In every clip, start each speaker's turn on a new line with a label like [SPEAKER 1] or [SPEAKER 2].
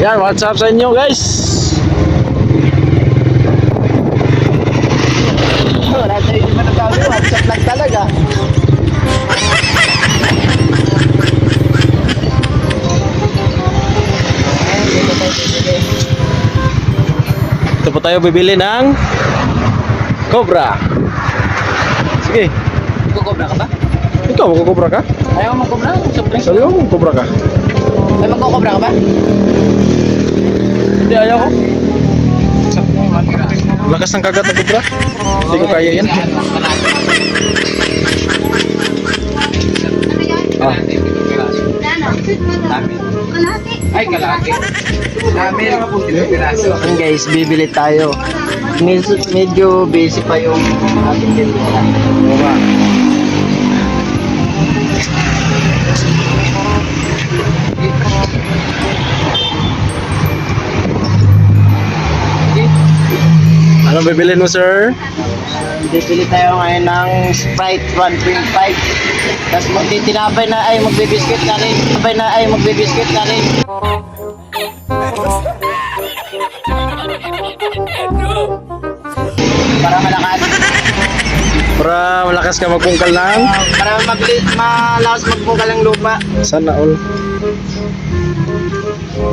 [SPEAKER 1] Yan, what's up sa inyo guys?
[SPEAKER 2] Wala tayo hindi pa nagkawin. WhatsApp lang talaga.
[SPEAKER 1] Ito po tayo bibili ng Cobra. Sige,
[SPEAKER 2] Kukobra ka ba?
[SPEAKER 1] ikaw magkukobra ka?
[SPEAKER 2] Ayaw mo kobra?
[SPEAKER 1] Sabi mo magkukobra ka?
[SPEAKER 2] Ay, magkukobra ka ba?
[SPEAKER 1] Hindi, ayaw ko. Lakas ng kagat ng Cobra. Hindi ko kaya yan. Ah,
[SPEAKER 2] Ay, kalaki. Dami lang po piraso. Guys, bibili tayo. Medyo busy pa yung ating delivery.
[SPEAKER 1] Cobra. Anong bibilin mo, sir?
[SPEAKER 2] Bibili tayo ngayon ng Sprite 1.5. Tapos magtitinapay na ay magbibiskit na rin. Tinapay na ay magbibiskit na rin. Para malakas.
[SPEAKER 1] Para malakas ka magpungkal ng
[SPEAKER 2] Para malakas magbungkal ang lupa.
[SPEAKER 1] sana all.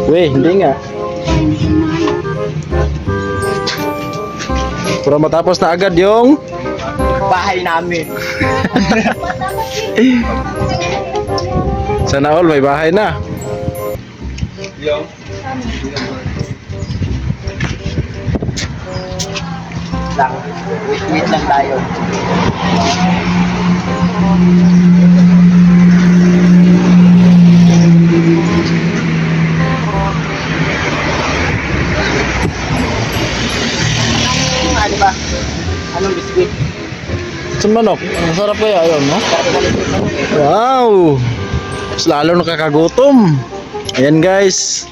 [SPEAKER 1] Weh, hindi nga. Para matapos na agad yung
[SPEAKER 2] Bahay namin.
[SPEAKER 1] sana all, may bahay na.
[SPEAKER 2] Lang. Wait lang tayo. Ano ba? Anong biskuit?
[SPEAKER 1] Sa manok, masarap kaya yun, no? Wow! Mas lalo nakakagutom. Ayan guys.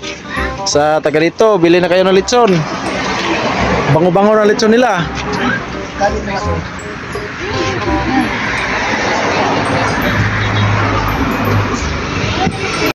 [SPEAKER 1] Sa taga dito, bili na kayo ng lechon. Bango-bango na lechon nila.